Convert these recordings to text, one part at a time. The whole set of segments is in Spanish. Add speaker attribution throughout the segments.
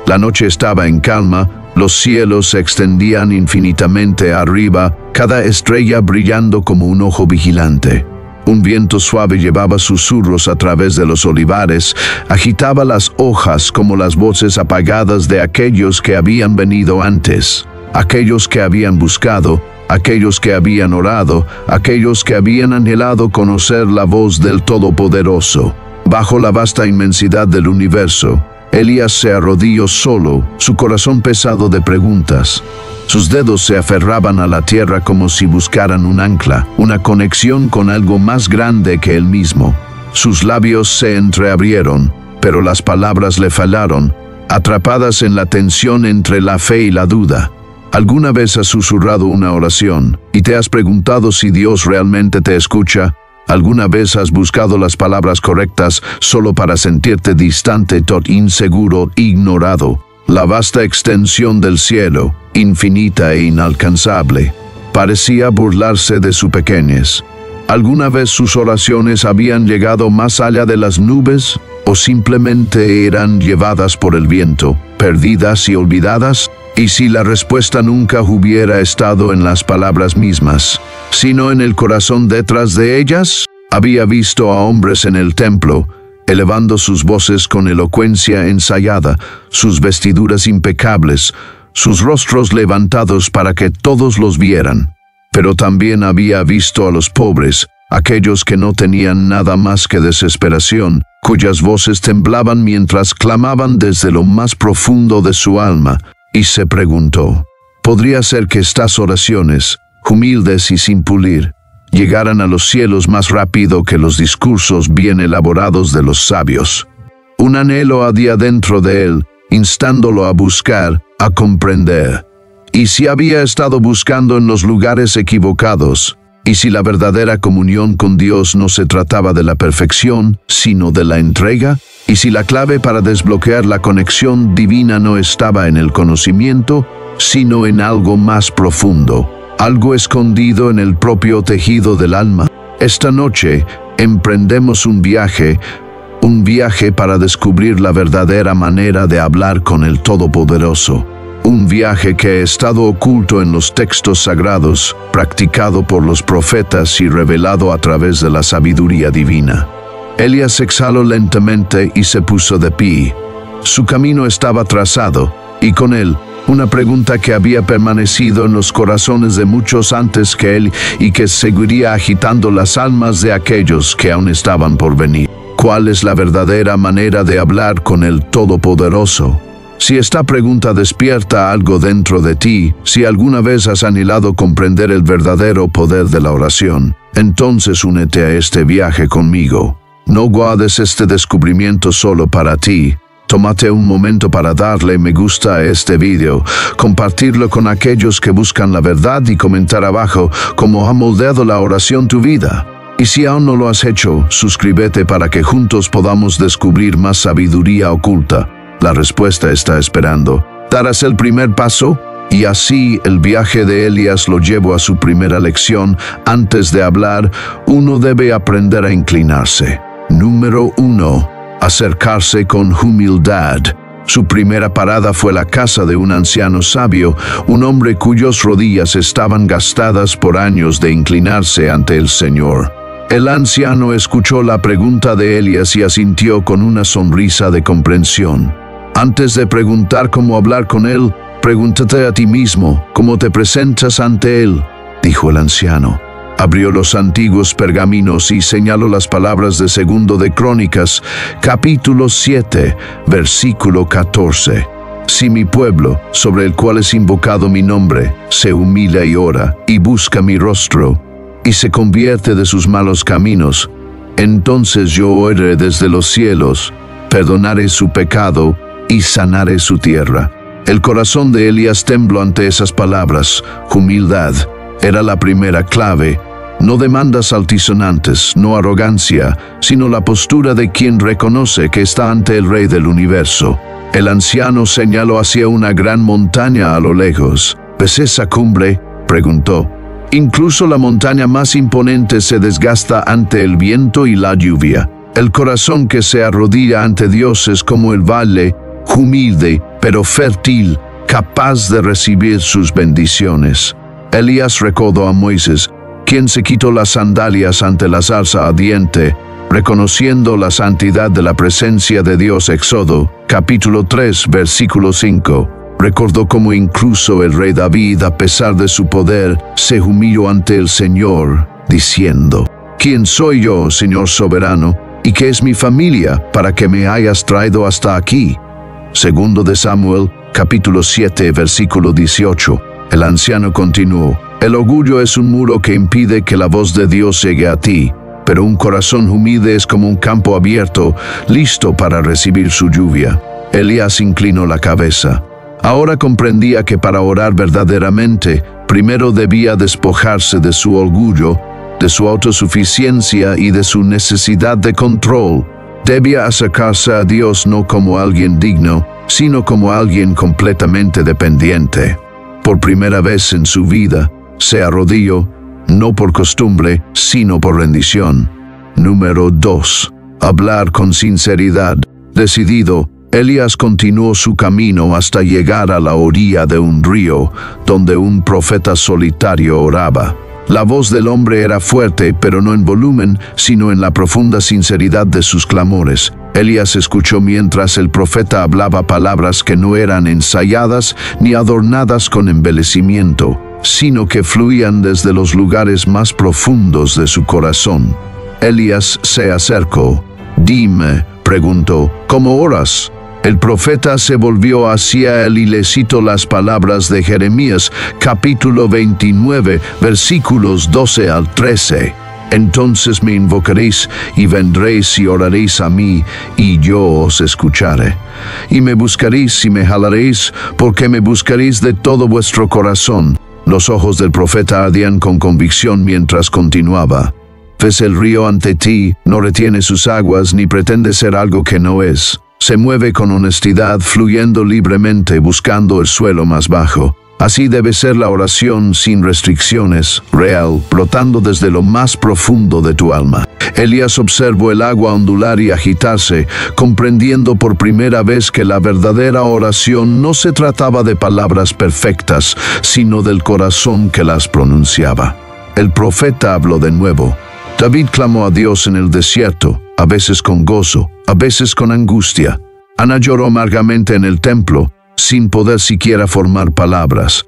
Speaker 1: La noche estaba en calma, los cielos se extendían infinitamente arriba, cada estrella brillando como un ojo vigilante. Un viento suave llevaba susurros a través de los olivares, agitaba las hojas como las voces apagadas de aquellos que habían venido antes, aquellos que habían buscado, aquellos que habían orado, aquellos que habían anhelado conocer la voz del Todopoderoso. Bajo la vasta inmensidad del universo, Elías se arrodilló solo, su corazón pesado de preguntas. Sus dedos se aferraban a la tierra como si buscaran un ancla, una conexión con algo más grande que él mismo. Sus labios se entreabrieron, pero las palabras le fallaron, atrapadas en la tensión entre la fe y la duda. ¿Alguna vez has susurrado una oración y te has preguntado si Dios realmente te escucha? ¿Alguna vez has buscado las palabras correctas solo para sentirte distante, inseguro, ignorado? La vasta extensión del cielo, infinita e inalcanzable, parecía burlarse de su pequeñez. ¿Alguna vez sus oraciones habían llegado más allá de las nubes o simplemente eran llevadas por el viento, perdidas y olvidadas? Y si la respuesta nunca hubiera estado en las palabras mismas, sino en el corazón detrás de ellas, había visto a hombres en el templo, elevando sus voces con elocuencia ensayada, sus vestiduras impecables, sus rostros levantados para que todos los vieran. Pero también había visto a los pobres, aquellos que no tenían nada más que desesperación, cuyas voces temblaban mientras clamaban desde lo más profundo de su alma, y se preguntó, ¿podría ser que estas oraciones, humildes y sin pulir, llegaran a los cielos más rápido que los discursos bien elaborados de los sabios? Un anhelo ardía dentro de él, instándolo a buscar, a comprender. ¿Y si había estado buscando en los lugares equivocados? ¿Y si la verdadera comunión con Dios no se trataba de la perfección, sino de la entrega? ¿Y si la clave para desbloquear la conexión divina no estaba en el conocimiento, sino en algo más profundo, algo escondido en el propio tejido del alma? Esta noche emprendemos un viaje para descubrir la verdadera manera de hablar con el Todopoderoso. Un viaje que ha estado oculto en los textos sagrados, practicado por los profetas y revelado a través de la sabiduría divina. Elías exhaló lentamente y se puso de pie. Su camino estaba trazado, y con él, una pregunta que había permanecido en los corazones de muchos antes que él y que seguiría agitando las almas de aquellos que aún estaban por venir. ¿Cuál es la verdadera manera de hablar con el Todopoderoso? Si esta pregunta despierta algo dentro de ti, si alguna vez has anhelado comprender el verdadero poder de la oración, entonces únete a este viaje conmigo. No guardes este descubrimiento solo para ti. Tómate un momento para darle me gusta a este video, compartirlo con aquellos que buscan la verdad y comentar abajo cómo ha moldeado la oración tu vida. Y si aún no lo has hecho, suscríbete para que juntos podamos descubrir más sabiduría oculta. La respuesta está esperando. ¿Darás el primer paso? Y así el viaje de Elías lo llevó a su primera lección. Antes de hablar, uno debe aprender a inclinarse. Número 1. Acercarse con humildad. Su primera parada fue la casa de un anciano sabio, un hombre cuyas rodillas estaban gastadas por años de inclinarse ante el Señor. El anciano escuchó la pregunta de Elías y asintió con una sonrisa de comprensión. Antes de preguntar cómo hablar con él, pregúntate a ti mismo cómo te presentas ante él, dijo el anciano. Abrió los antiguos pergaminos y señaló las palabras de Segundo de Crónicas, capítulo 7, versículo 14. Si mi pueblo, sobre el cual es invocado mi nombre, se humilla y ora, y busca mi rostro, y se convierte de sus malos caminos, entonces yo oiré desde los cielos, perdonaré su pecado y sanaré su tierra. El corazón de Elías tembló ante esas palabras. Humildad era la primera clave. No demandas altisonantes, no arrogancia, sino la postura de quien reconoce que está ante el Rey del universo. El anciano señaló hacia una gran montaña a lo lejos. ¿Ves esa cumbre?, preguntó. Incluso la montaña más imponente se desgasta ante el viento y la lluvia. El corazón que se arrodilla ante Dios es como el valle humilde pero fértil, capaz de recibir sus bendiciones. Elías recordó a Moisés, quien se quitó las sandalias ante la zarza ardiente, reconociendo la santidad de la presencia de Dios. Éxodo, capítulo 3, versículo 5. Recordó cómo incluso el rey David, a pesar de su poder, se humilló ante el Señor, diciendo: ¿Quién soy yo, Señor soberano, y qué es mi familia para que me hayas traído hasta aquí? Segundo de Samuel, capítulo 7, versículo 18. El anciano continuó: el orgullo es un muro que impide que la voz de Dios llegue a ti, pero un corazón humilde es como un campo abierto, listo para recibir su lluvia. Elías inclinó la cabeza. Ahora comprendía que para orar verdaderamente, primero debía despojarse de su orgullo, de su autosuficiencia y de su necesidad de control. Debía acercarse a Dios no como alguien digno, sino como alguien completamente dependiente. Por primera vez en su vida, se arrodilló, no por costumbre, sino por rendición. Número 2. Hablar con sinceridad. Decidido, Elías continuó su camino hasta llegar a la orilla de un río, donde un profeta solitario oraba. La voz del hombre era fuerte, pero no en volumen, sino en la profunda sinceridad de sus clamores. Elías escuchó mientras el profeta hablaba palabras que no eran ensayadas ni adornadas con embellecimiento, sino que fluían desde los lugares más profundos de su corazón. Elías se acercó. «Dime», preguntó, «¿cómo oras?». El profeta se volvió hacia él y le citó las palabras de Jeremías, capítulo 29, versículos 12 al 13. «Entonces me invocaréis y vendréis y oraréis a mí, y yo os escucharé. Y me buscaréis y me jalaréis, porque me buscaréis de todo vuestro corazón». Los ojos del profeta ardían con convicción mientras continuaba. «Ves el río ante ti, no retiene sus aguas ni pretende ser algo que no es. Se mueve con honestidad, fluyendo libremente, buscando el suelo más bajo. Así debe ser la oración sin restricciones, real, brotando desde lo más profundo de tu alma». Elías observó el agua ondular y agitarse, comprendiendo por primera vez que la verdadera oración no se trataba de palabras perfectas, sino del corazón que las pronunciaba. El profeta habló de nuevo. David clamó a Dios en el desierto, a veces con gozo, a veces con angustia. Ana lloró amargamente en el templo, sin poder siquiera formar palabras.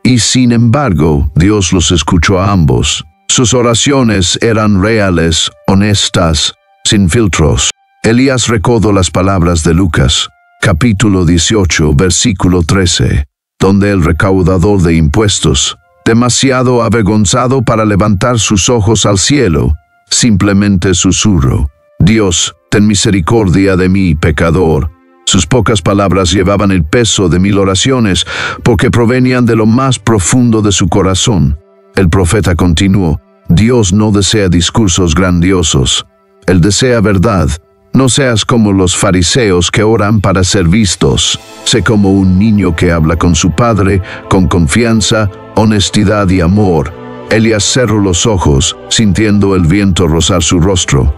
Speaker 1: Y sin embargo, Dios los escuchó a ambos. Sus oraciones eran reales, honestas, sin filtros. Elías recordó las palabras de Lucas, capítulo 18, versículo 13, donde el recaudador de impuestos, demasiado avergonzado para levantar sus ojos al cielo, simplemente susurró: «Dios, ten misericordia de mí, pecador». Sus pocas palabras llevaban el peso de 1000 oraciones, porque provenían de lo más profundo de su corazón. El profeta continuó: «Dios no desea discursos grandiosos. Él desea verdad. No seas como los fariseos que oran para ser vistos. Sé como un niño que habla con su padre, con confianza, honestidad y amor». Elías cerró los ojos, sintiendo el viento rozar su rostro.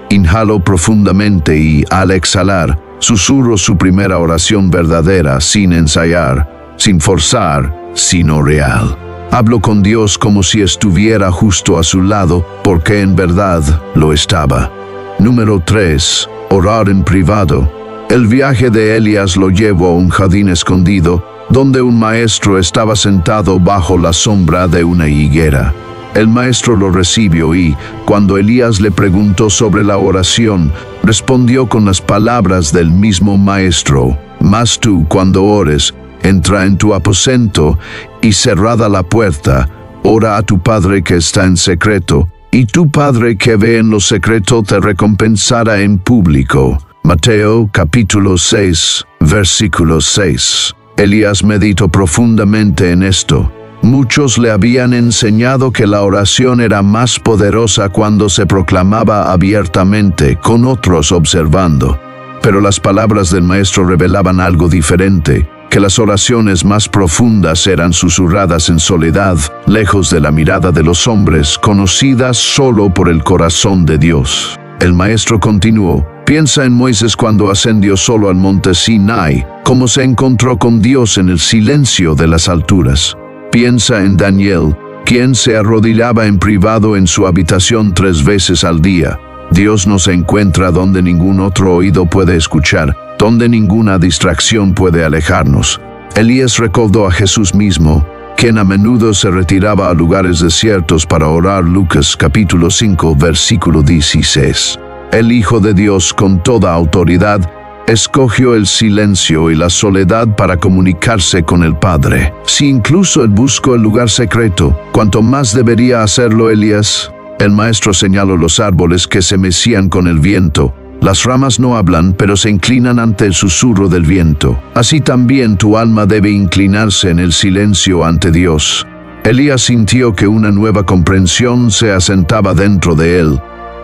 Speaker 1: Inhaló profundamente y, al exhalar, susurró su primera oración verdadera, sin ensayar, sin forzar, sino real. Habló con Dios como si estuviera justo a su lado, porque en verdad lo estaba. Número 3. Orar en privado. El viaje de Elías lo llevó a un jardín escondido, donde un maestro estaba sentado bajo la sombra de una higuera. El maestro lo recibió y, cuando Elías le preguntó sobre la oración, respondió con las palabras del mismo maestro: «Mas tú, cuando ores, entra en tu aposento y cerrada la puerta, ora a tu Padre que está en secreto, y tu Padre que ve en lo secreto te recompensará en público». Mateo capítulo 6, versículo 6. Elías meditó profundamente en esto. Muchos le habían enseñado que la oración era más poderosa cuando se proclamaba abiertamente, con otros observando. Pero las palabras del maestro revelaban algo diferente, que las oraciones más profundas eran susurradas en soledad, lejos de la mirada de los hombres, conocidas solo por el corazón de Dios. El maestro continuó: Piensa en Moisés cuando ascendió solo al monte Sinai, cómo se encontró con Dios en el silencio de las alturas. Piensa en Daniel, quien se arrodillaba en privado en su habitación 3 veces al día. Dios nos encuentra donde ningún otro oído puede escuchar, donde ninguna distracción puede alejarnos. Elías recordó a Jesús mismo, quien a menudo se retiraba a lugares desiertos para orar. Lucas capítulo 5, versículo 16. El Hijo de Dios, con toda autoridad, escogió el silencio y la soledad para comunicarse con el Padre. Si incluso él buscó el lugar secreto, ¿cuánto más debería hacerlo Elías? El maestro señaló los árboles que se mecían con el viento. Las ramas no hablan, pero se inclinan ante el susurro del viento. Así también tu alma debe inclinarse en el silencio ante Dios. Elías sintió que una nueva comprensión se asentaba dentro de él.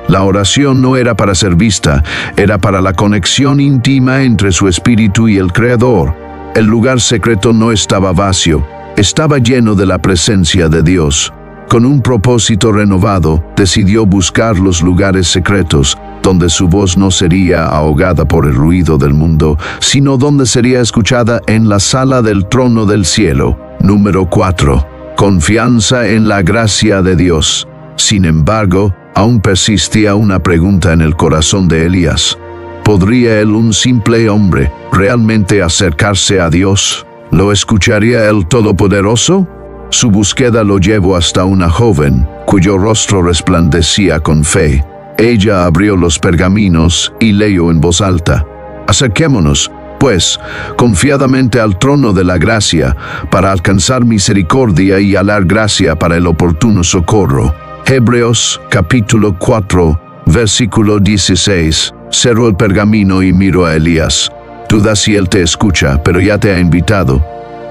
Speaker 1: La oración no era para ser vista, era para la conexión íntima entre su espíritu y el Creador. El lugar secreto no estaba vacío, estaba lleno de la presencia de Dios. Con un propósito renovado, decidió buscar los lugares secretos, donde su voz no sería ahogada por el ruido del mundo, sino donde sería escuchada en la sala del trono del cielo. Número 4. Confianza en la gracia de Dios. Sin embargo, aún persistía una pregunta en el corazón de Elías. ¿Podría él, un simple hombre, realmente acercarse a Dios? ¿Lo escucharía el Todopoderoso? Su búsqueda lo llevó hasta una joven, cuyo rostro resplandecía con fe. Ella abrió los pergaminos y leyó en voz alta. Acerquémonos, pues, confiadamente al trono de la gracia, para alcanzar misericordia y hallar gracia para el oportuno socorro. Hebreos capítulo 4, versículo 16. Cerró el pergamino y miró a Elías. Duda si él te escucha, pero ya te ha invitado.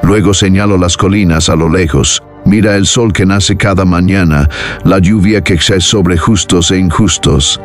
Speaker 1: Luego señaló las colinas a lo lejos. Mira el sol que nace cada mañana, la lluvia que cae sobre justos e injustos.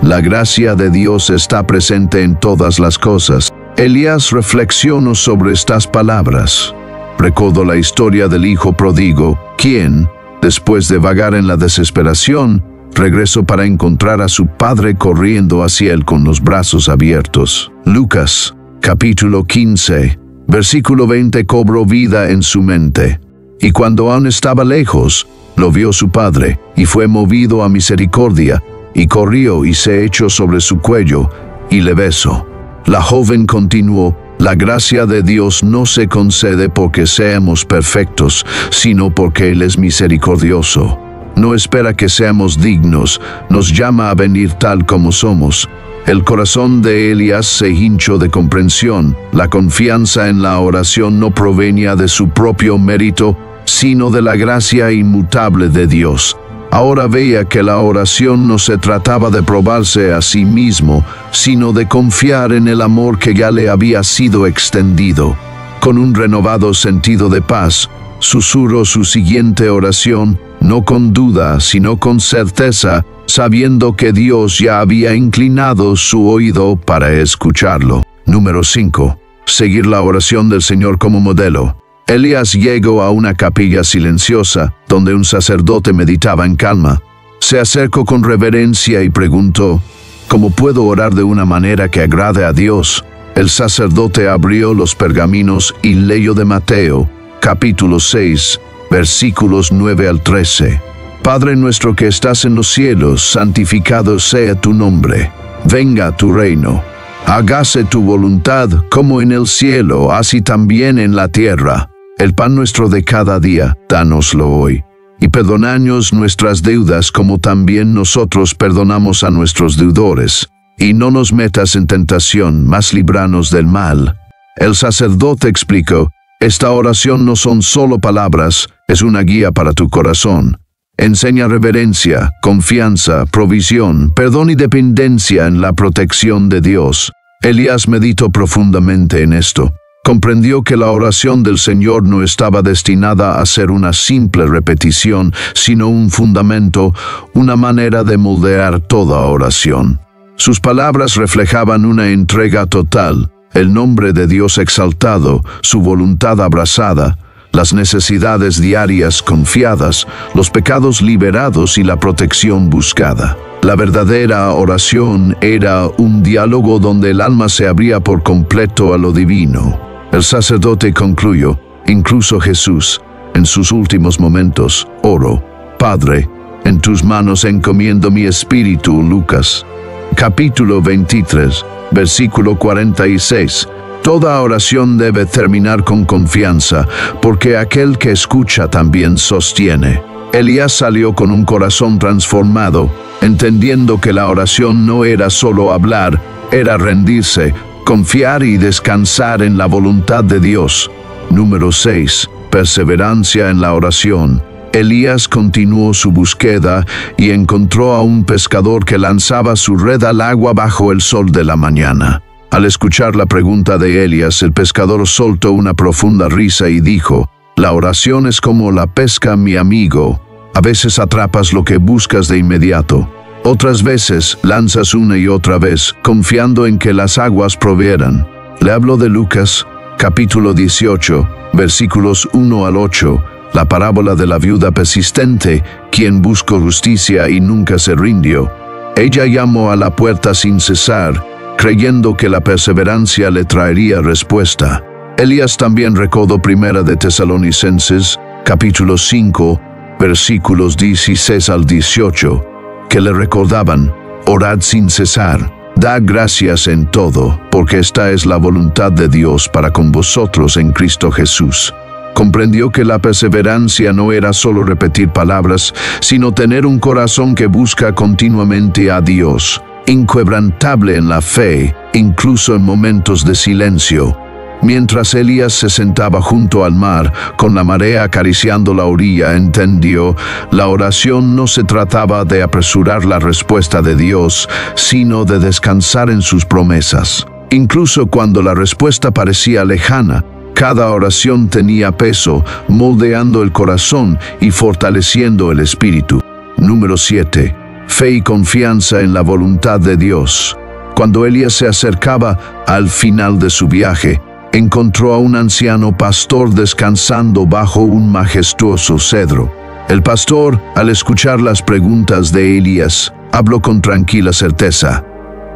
Speaker 1: La gracia de Dios está presente en todas las cosas. Elías reflexionó sobre estas palabras. Recordó la historia del hijo pródigo, quien, después de vagar en la desesperación, regresó para encontrar a su padre corriendo hacia él con los brazos abiertos. Lucas, capítulo 15, versículo 20 cobró vida en su mente. Y cuando aún estaba lejos, lo vio su padre, y fue movido a misericordia, y corrió y se echó sobre su cuello, y le besó. La joven continuó: la gracia de Dios no se concede porque seamos perfectos, sino porque Él es misericordioso. No espera que seamos dignos, nos llama a venir tal como somos. El corazón de Elías se hinchó de comprensión. La confianza en la oración no provenía de su propio mérito, sino de la gracia inmutable de Dios. Ahora veía que la oración no se trataba de probarse a sí mismo, sino de confiar en el amor que ya le había sido extendido. Con un renovado sentido de paz, susurró su siguiente oración, no con duda, sino con certeza, sabiendo que Dios ya había inclinado su oído para escucharlo. Número 5. Seguir la oración del Señor como modelo. Elías llegó a una capilla silenciosa, donde un sacerdote meditaba en calma. Se acercó con reverencia y preguntó: ¿cómo puedo orar de una manera que agrade a Dios? El sacerdote abrió los pergaminos y leyó de Mateo, capítulo 6, versículos 9 al 13. Padre nuestro que estás en los cielos, santificado sea tu nombre. Venga tu reino. Hágase tu voluntad como en el cielo, así también en la tierra. El pan nuestro de cada día, dánoslo hoy. Y perdónanos nuestras deudas como también nosotros perdonamos a nuestros deudores. Y no nos metas en tentación, mas líbranos del mal. El sacerdote explicó: esta oración no son solo palabras, es una guía para tu corazón. Enseña reverencia, confianza, provisión, perdón y dependencia en la protección de Dios. Elías meditó profundamente en esto. Comprendió que la oración del Señor no estaba destinada a ser una simple repetición, sino un fundamento, una manera de moldear toda oración. Sus palabras reflejaban una entrega total, el nombre de Dios exaltado, su voluntad abrazada, las necesidades diarias confiadas, los pecados liberados y la protección buscada. La verdadera oración era un diálogo donde el alma se abría por completo a lo divino. El sacerdote concluyó, incluso Jesús, en sus últimos momentos, oró, Padre, en tus manos encomiendo mi espíritu. Lucas, capítulo 23, versículo 46. Toda oración debe terminar con confianza, porque aquel que escucha también sostiene. Elías salió con un corazón transformado, entendiendo que la oración no era solo hablar, era rendirse, confiar y descansar en la voluntad de Dios. Número 6. Perseverancia en la oración. Elías continuó su búsqueda y encontró a un pescador que lanzaba su red al agua bajo el sol de la mañana. Al escuchar la pregunta de Elías, el pescador soltó una profunda risa y dijo, la oración es como la pesca, mi amigo. A veces atrapas lo que buscas de inmediato. Otras veces lanzas una y otra vez, confiando en que las aguas provieran. Le hablo de Lucas, capítulo 18, versículos 1 al 8, la parábola de la viuda persistente, quien buscó justicia y nunca se rindió. Ella llamó a la puerta sin cesar, creyendo que la perseverancia le traería respuesta. Elías también recordó Primera de Tesalonicenses, capítulo 5, versículos 16 al 18, que le recordaban, orad sin cesar, dad gracias en todo, porque esta es la voluntad de Dios para con vosotros en Cristo Jesús. Comprendió que la perseverancia no era solo repetir palabras, sino tener un corazón que busca continuamente a Dios, inquebrantable en la fe, incluso en momentos de silencio. Mientras Elías se sentaba junto al mar, con la marea acariciando la orilla, entendió, la oración no se trataba de apresurar la respuesta de Dios, sino de descansar en sus promesas. Incluso cuando la respuesta parecía lejana, cada oración tenía peso, moldeando el corazón y fortaleciendo el espíritu. Número 7. Fe y confianza en la voluntad de Dios. Cuando Elías se acercaba al final de su viaje, encontró a un anciano pastor descansando bajo un majestuoso cedro. El pastor, al escuchar las preguntas de Elías, habló con tranquila certeza.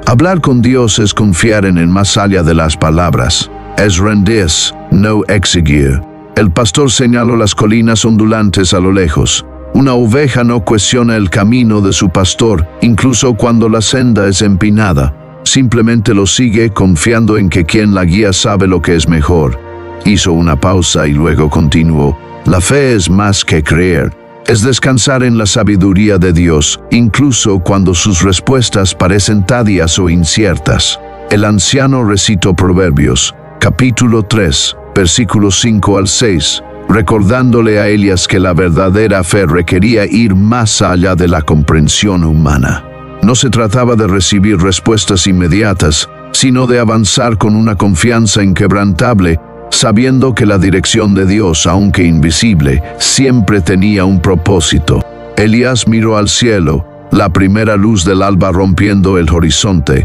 Speaker 1: Hablar con Dios es confiar en él más allá de las palabras. Es rendirse, no exigir. El pastor señaló las colinas ondulantes a lo lejos. Una oveja no cuestiona el camino de su pastor, incluso cuando la senda es empinada. Simplemente lo sigue confiando en que quien la guía sabe lo que es mejor. Hizo una pausa y luego continuó. La fe es más que creer. Es descansar en la sabiduría de Dios, incluso cuando sus respuestas parecen tardías o inciertas. El anciano recitó Proverbios, capítulo 3, versículos 5 al 6, recordándole a Elías que la verdadera fe requería ir más allá de la comprensión humana. No se trataba de recibir respuestas inmediatas, sino de avanzar con una confianza inquebrantable, sabiendo que la dirección de Dios, aunque invisible, siempre tenía un propósito. Elías miró al cielo, la primera luz del alba rompiendo el horizonte.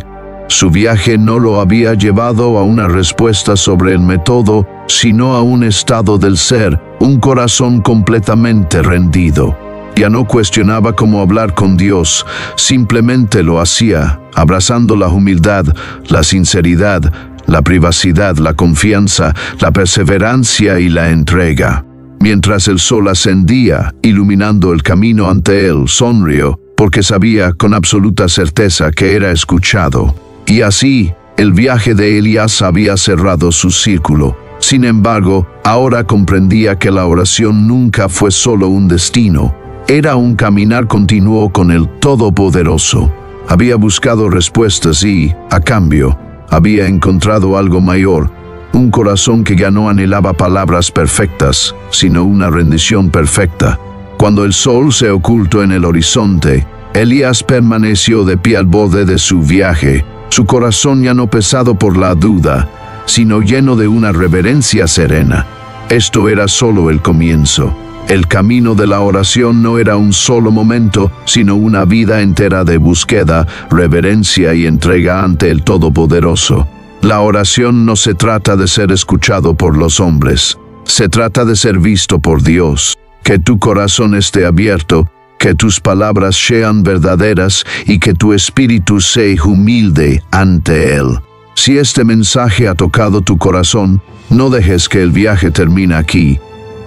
Speaker 1: Su viaje no lo había llevado a una respuesta sobre el método, sino a un estado del ser, un corazón completamente rendido. Ya no cuestionaba cómo hablar con Dios, simplemente lo hacía, abrazando la humildad, la sinceridad, la privacidad, la confianza, la perseverancia y la entrega. Mientras el sol ascendía, iluminando el camino ante él, sonrió, porque sabía con absoluta certeza que era escuchado. Y así, el viaje de Elías había cerrado su círculo. Sin embargo, ahora comprendía que la oración nunca fue solo un destino. Era un caminar continuo con el Todopoderoso. Había buscado respuestas y, a cambio, había encontrado algo mayor, un corazón que ya no anhelaba palabras perfectas, sino una rendición perfecta. Cuando el sol se ocultó en el horizonte, Elías permaneció de pie al borde de su viaje, su corazón ya no pesado por la duda, sino lleno de una reverencia serena. Esto era solo el comienzo. El camino de la oración no era un solo momento, sino una vida entera de búsqueda, reverencia y entrega ante el Todopoderoso. La oración no se trata de ser escuchado por los hombres, se trata de ser visto por Dios. Que tu corazón esté abierto, que tus palabras sean verdaderas y que tu espíritu sea humilde ante Él. Si este mensaje ha tocado tu corazón, no dejes que el viaje termine aquí.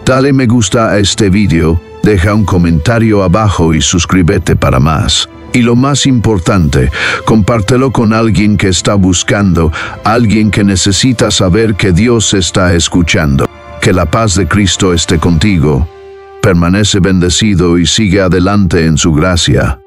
Speaker 1: Dale me gusta a este video, deja un comentario abajo y suscríbete para más. Y lo más importante, compártelo con alguien que está buscando, alguien que necesita saber que Dios está escuchando. Que la paz de Cristo esté contigo. Permanece bendecido y sigue adelante en su gracia.